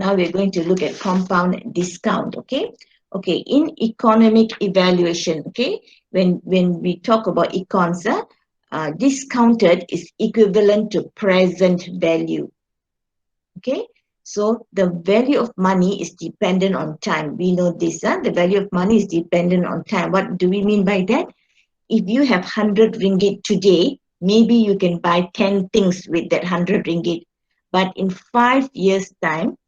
Now we're going to look at compound discount, okay? Okay, in economic evaluation, okay, when we talk about econs, discounted is equivalent to present value, okay? So the value of money is dependent on time. We know this, the value of money is dependent on time. What do we mean by that? If you have 100 ringgit today, maybe you can buy 10 things with that 100 ringgit. But in 5 years' time,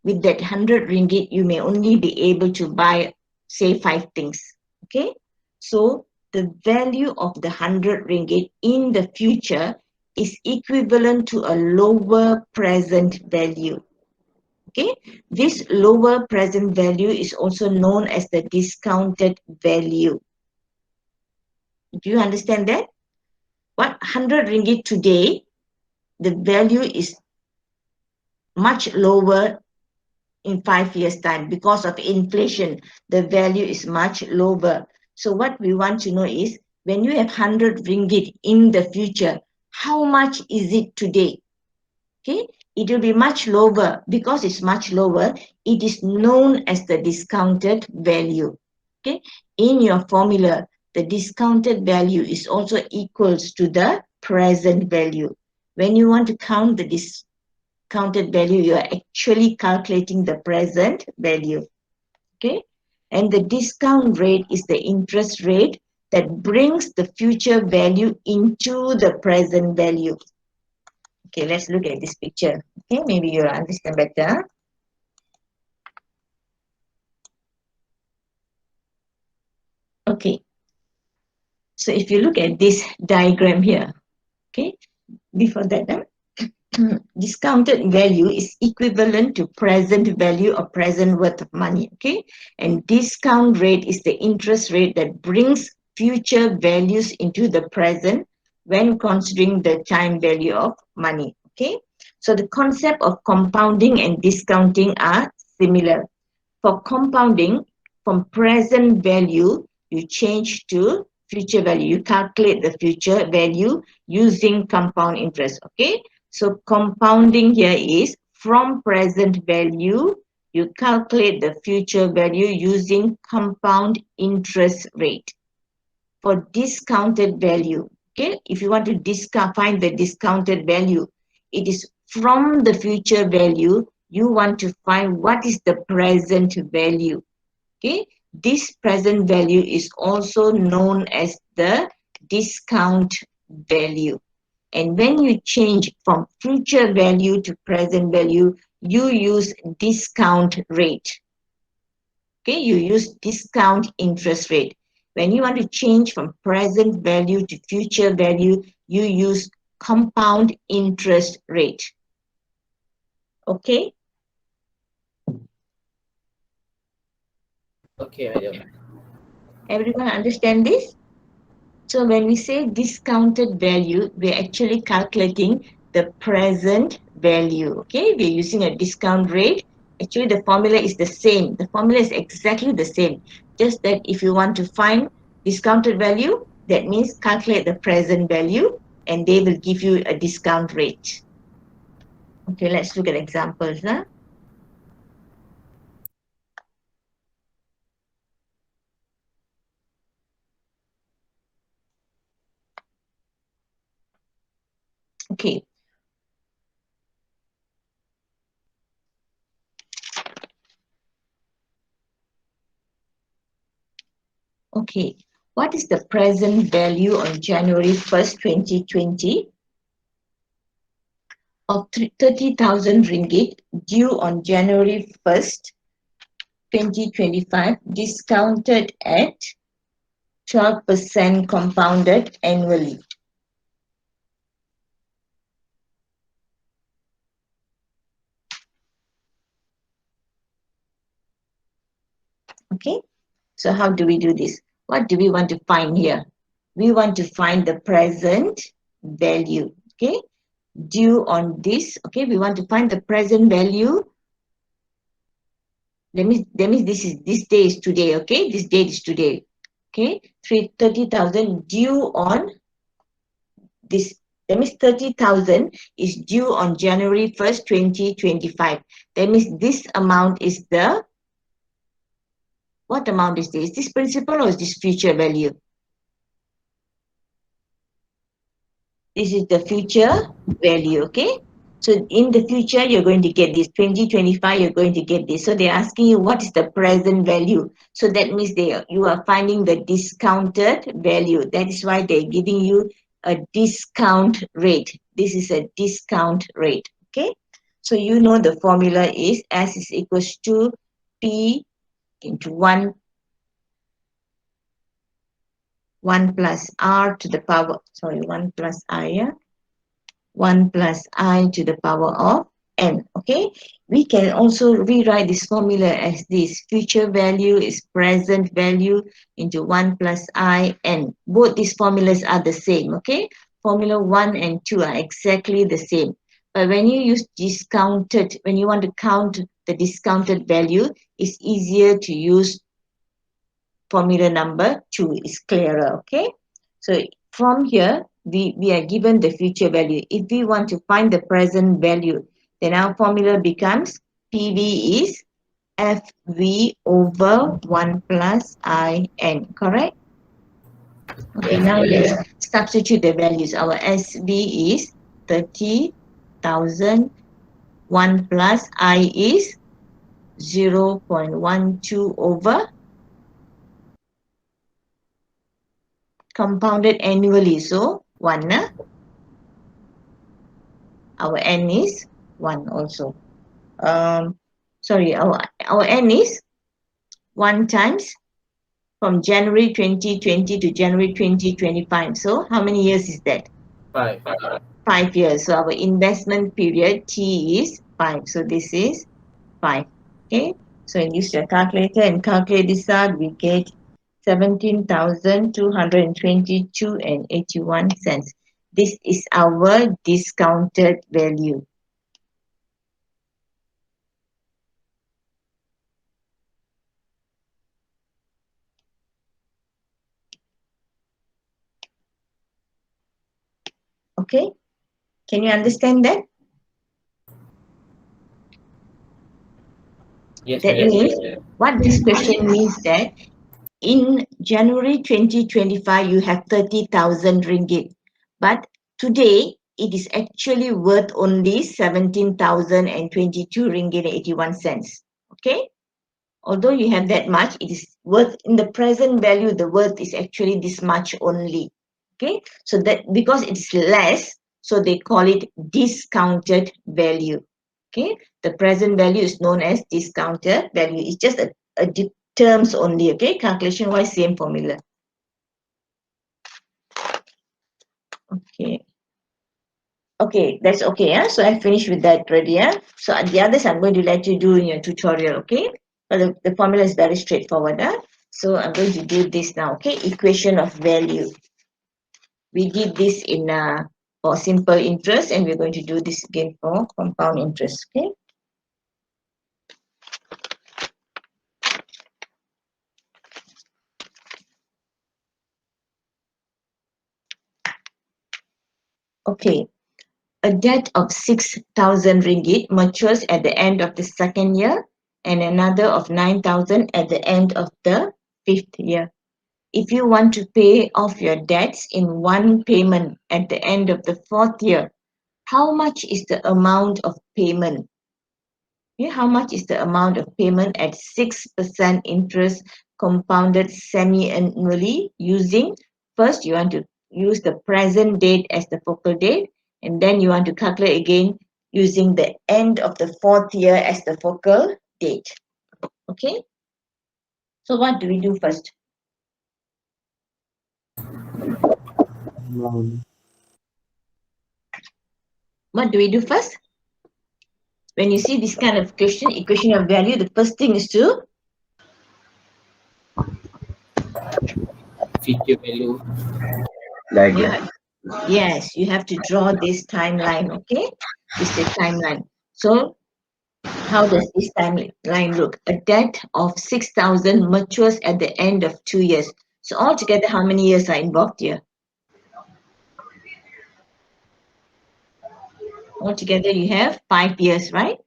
with that 100 ringgit, you may only be able to buy, say, 5 things. Okay? So the value of the 100 ringgit in the future is equivalent to a lower present value. Okay? This lower present value is also known as the discounted value. Do you understand that? What 100 ringgit today, the value is much lower in 5 years' time because of inflation. The value is much lower. So what we want to know is, when you have 100 ringgit in the future, how much is it today? Okay, it will be much lower. Because it's much lower, it is known as the discounted value. Okay, in your formula, the discounted value is also equals to the present value. When you want to count the discounted value, you are actually calculating the present value. Okay, and the discount rate is the interest rate that brings the future value into the present value. Okay, let's look at this picture. Okay, maybe you'll understand better. Okay, so if you look at this diagram here, okay, before that, discounted value is equivalent to present value or present worth of money, okay? And discount rate is the interest rate that brings future values into the present when considering the time value of money, okay? So the concept of compounding and discounting are similar. For compounding, from present value, you change to future value. You calculate the future value using compound interest, okay? So compounding here is from present value, you calculate the future value using compound interest rate. For discounted value, okay, if you want to find the discounted value, it is from the future value, you want to find what is the present value. Okay, this present value is also known as the discount value. And when you change from future value to present value, you use discount rate. Okay, you use discount interest rate. When you want to change from present value to future value, you use compound interest rate. Okay? Okay, madam. Everyone understand this? So when we say discounted value, we're actually calculating the present value. Okay, we're using a discount rate. Actually, the formula is the same. The formula is exactly the same. Just that if you want to find discounted value, that means calculate the present value and they will give you a discount rate. Okay, let's look at examples. Okay. Okay. What is the present value on January 1st, 2020? Of 30,000 ringgit due on January 1st, 2025, discounted at 12% compounded annually. Okay, so how do we do this? What do we want to find here? We want to find the present value, okay? Due on this, okay, we want to find the present value. That means this day is today, okay? This date is today, okay? 30,000 due on this That means 30,000 is due on January 1st, 2025. That means this amount is the, what amount is this? Is this principal or is this future value? This is the future value, okay? So in the future, you're going to get this. 2025, you're going to get this. So they're asking you what is the present value. So that means you are finding the discounted value. That is why they're giving you a discount rate. This is a discount rate, okay? So you know the formula is S is equals to P into 1 plus R to the power, 1 plus I, yeah? 1 plus I to the power of n, okay? We can also rewrite this formula as this. Future value is present value into 1 plus I n. Both these formulas are the same, okay? Formula 1 and 2 are exactly the same. But when you use discounted, when you want to count the discounted value, it's easier to use formula number 2. Is clearer, okay? So from here, we are given the future value. If we want to find the present value, then our formula becomes PV is FV over 1 plus IN, correct? Okay, now let's substitute the values. Our SV is 30,000. 1 plus I is 0.12 over compounded annually. So 1, our N is 1 also. Sorry, our N is 1 times from January 2020 to January 2025. So how many years is that? 5. 5 years. So our investment period T is 5. So this is 5. Okay. So use your calculator and calculate this out. We get 17,222 and 81 cents. This is our discounted value. Okay, can you understand that? Yes, That yes, means yes. what this question means that in January 2025 you have 30,000 ringgit, but today it is actually worth only 17,022 ringgit and 81 cents. Okay, although you have that much, it is worth in the present value, the worth is actually this much only. Okay, so that because it's less, so they call it discounted value. Okay, the present value is known as discounted value. It's just a terms only. Okay, calculation wise, same formula. Okay. Okay, that's okay. Yeah? So I finished with that already. Yeah? So the others I'm going to let you do in your tutorial. Okay, but the formula is very straightforward. Yeah? So I'm going to do this now. Okay, equation of value. We did this in for simple interest, and we're going to do this again for compound interest. Okay. Okay. A debt of 6,000 ringgit matures at the end of the second year, and another of 9,000 at the end of the fifth year. If you want to pay off your debts in one payment at the end of the fourth year, how much is the amount of payment? Yeah, how much is the amount of payment at 6% interest compounded semi-annually using, first you want to use the present date as the focal date, and then you want to calculate again using the end of the fourth year as the focal date. Okay, so what do we do first? What do we do first? When you see this kind of question, equation of value, the first thing is to Future value. yeah, yes, you have to draw this timeline. Okay, this is the timeline. So how does this timeline look? A debt of 6,000 matures at the end of 2 years. So altogether, how many years are involved here? Altogether, you have 5 years, right?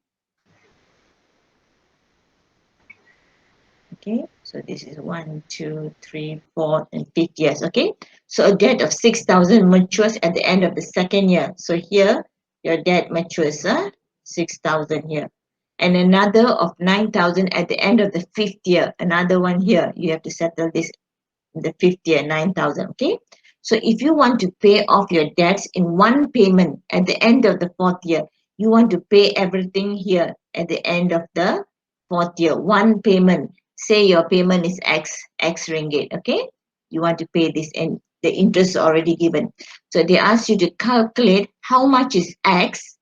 Okay, so this is 1, 2, 3, 4, and 5th years. Okay, so a debt of 6,000 matures at the end of the 2nd year. So here, your debt matures 6,000 here, and another of 9,000 at the end of the 5th year. Another one here. You have to settle this in the 5th year, 9,000. Okay, so if you want to pay off your debts in one payment at the end of the 4th year, you want to pay everything here at the end of the 4th year. One payment. Say your payment is X ringgit. Okay, you want to pay this, and the interest is already given. So they ask you to calculate how much is X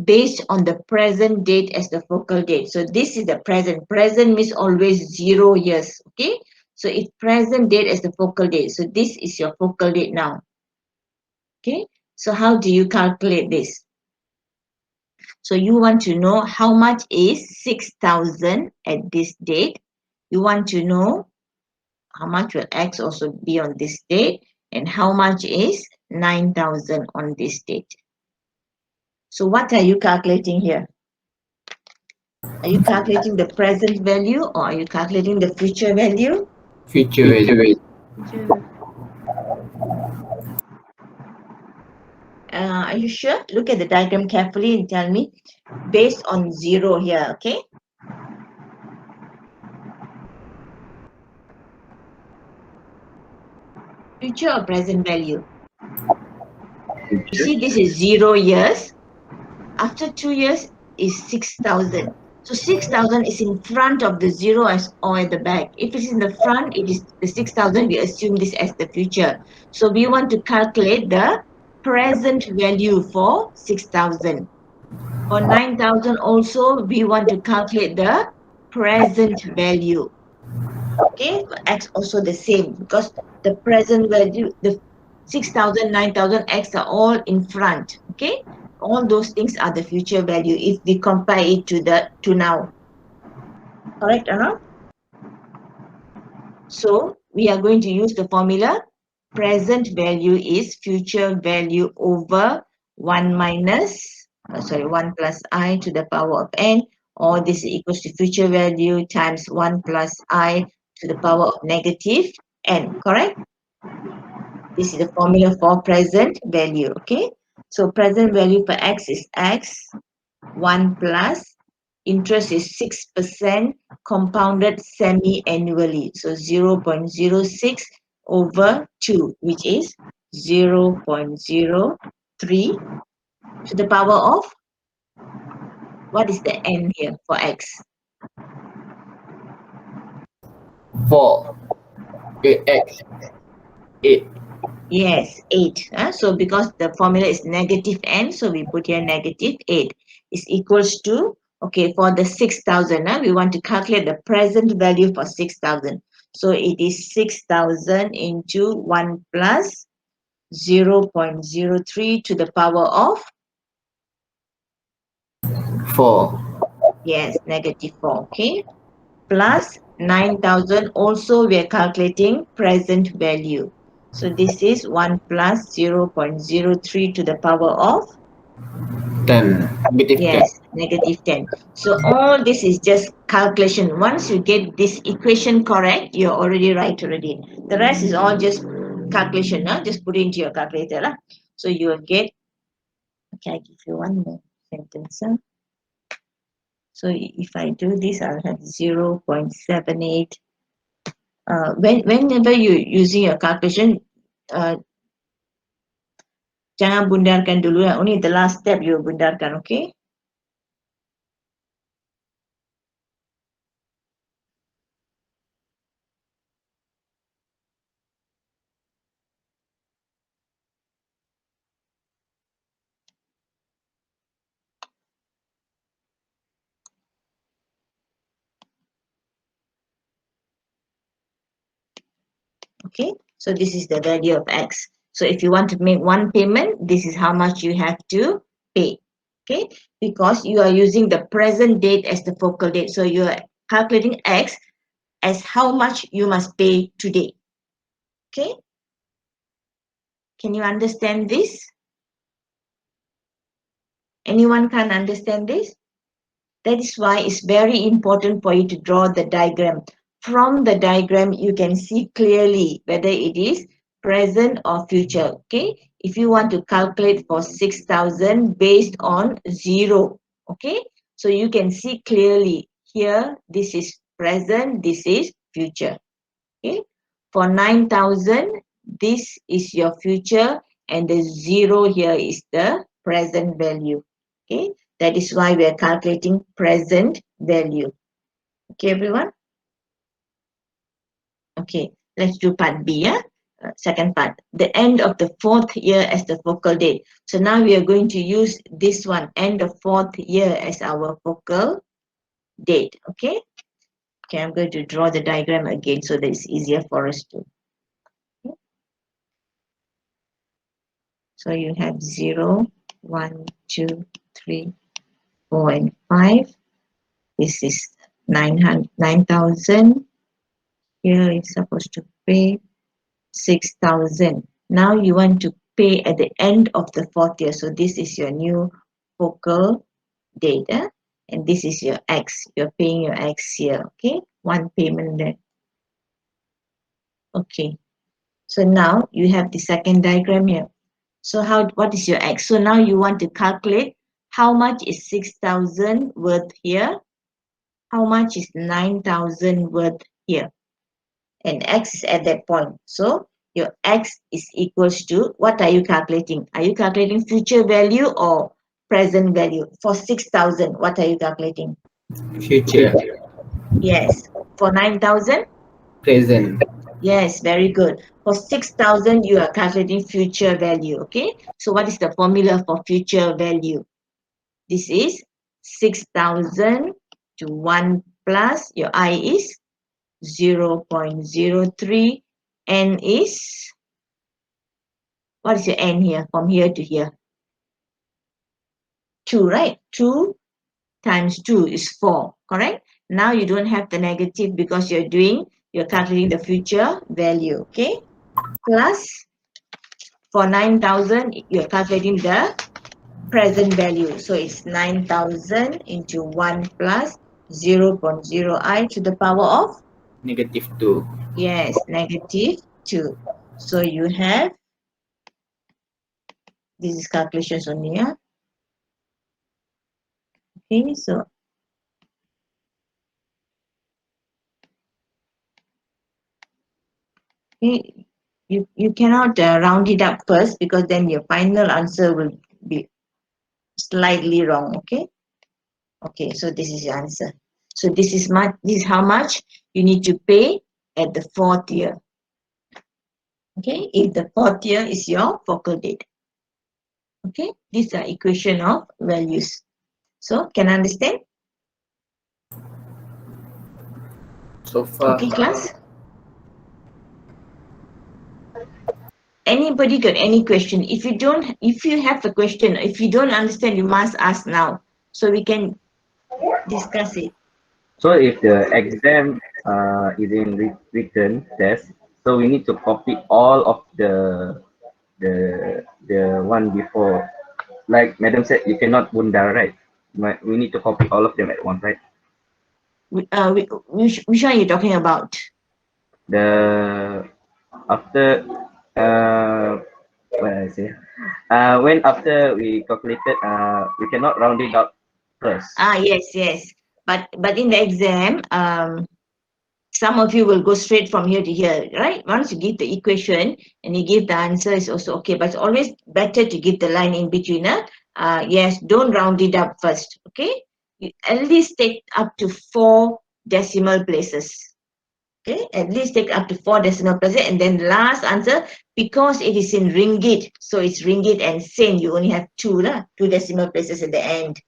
based on the present date as the focal date. So this is the present. Present means always 0 years. Okay. So if present date as the focal date. So this is your focal date now. Okay. So how do you calculate this? So you want to know how much is 6,000 at this date. You want to know how much will X also be on this date, and how much is 9,000 on this date. So what are you calculating here? Are you calculating the present value, or are you calculating the future value? Future value. Are you sure? Look at the diagram carefully and tell me based on 0 here, okay? Future or present value? You see, this is 0 years. After 2 years is 6,000. So 6,000 is in front of the 0 as or at the back. If it's in the front, it is the 6,000. We assume this as the future. So we want to calculate the present value for 6,000. For 9,000 also, we want to calculate the present value. Okay, for X also the same, because the present value, the 6,000, 9,000, X are all in front. Okay, all those things are the future value if we compare it to now. Correct or not? So we are going to use the formula. Present value is future value over 1 plus I to the power of n, or this is equals to future value times 1 plus I to the power of negative n, correct? This is the formula for present value, okay? So present value for X is X, 1 plus, interest is 6% compounded semi-annually. So 0.06 over 2, which is 0.03 to the power of, what is the n here for X? 4. 8x. 8. Yes, 8. So because the formula is negative n, so we put here negative 8 is equals to, okay, for the 6,000, we want to calculate the present value for 6,000. So it is 6,000 into 1 plus 0.03 to the power of, 4. yes, negative 4, okay, plus 9,000. Also, we are calculating present value. So this is 1 plus 0.03 to the power of, 10. Negative 10. yes, negative 10. So all this is just calculation. Once you get this equation correct, you're already right already. The rest is all just calculation. Just put it into your calculator. So you will get, okay, I give you one more sentence. So if I do this, I'll have 0.78. Whenever you're using your calculation, jangan bundarkan dulu. Only the last step you bundarkan, okay? Okay, so this is the value of X. So if you want to make one payment, this is how much you have to pay. Okay, because you are using the present date as the focal date. So you are calculating X as how much you must pay today. Okay, can you understand this? Anyone can understand this? That is why it's very important for you to draw the diagram. From the diagram, you can see clearly whether it is present or future. Okay, if you want to calculate for 6,000 based on 0, okay, so you can see clearly here, this is present, this is future. Okay, for 9,000, this is your future, and the 0 here is the present value. Okay, that is why we are calculating present value. Okay, everyone? Okay, let's do part B. Second part, the end of the 4th year as the focal date. So now we are going to use this one, end of 4th year, as our focal date. Okay, okay, I'm going to draw the diagram again so that it's easier for us to. Okay. So you have 0, 1, 2, 3, 4, and 5. This is 9,000. Here it's supposed to pay 6,000. Now you want to pay at the end of the 4th year. So this is your new focal date. And this is your X. You're paying your X here. Okay. One payment there. Okay. So now you have the second diagram here. So what is your X? So now you want to calculate how much is 6,000 worth here. How much is 9,000 worth here? And X is at that point. So your X is equals to, what are you calculating? Are you calculating future value or present value? For 6,000, what are you calculating? Future. Yes. For 9,000? Present. Yes, very good. For 6,000, you are calculating future value. Okay. So what is the formula for future value? This is 6,000 to 1 plus your I is 0.03. N is, what is your N here from here to here? 2, right? 2 times 2 is 4, correct? Now you don't have the negative because you're calculating the future value, okay? Plus, for 9,000, you're calculating the present value. So it's 9,000 into 1 plus 0.0i to the power of? -2. Yes, -2. So you have, this is calculations only, yeah? Okay, so okay, you cannot round it up first because then your final answer will be slightly wrong. Okay. Okay, so this is your answer. So this is how much you need to pay at the 4th year. Okay, if the 4th year is your focal date. Okay, these are equation of values. So can I understand? So far. Okay, class. Anybody got any question? If you have a question, if you don't understand, you must ask now so we can discuss it. So if the exam is in written test, so we need to copy all of the one before. Like Madam said, you cannot bunda, right? We need to copy all of them at once, right? Which one are you talking about? The after what I say? When after we calculated, we cannot round it up first. Yes. But in the exam, some of you will go straight from here to here, right? Once you give the equation and you give the answer, is also okay. But it's always better to give the line in between. Yes, don't round it up first. Okay, you at least take up to 4 decimal places. Okay, at least take up to 4 decimal places, and then last answer, because it is in ringgit, so it's ringgit and sen. You only have 2 decimal places at the end.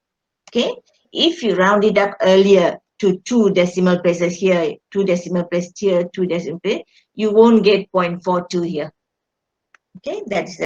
Okay, if you round it up earlier to 2 decimal places here, 2 decimal places here, 2 decimal place, you won't get 0.42 here. Okay, that's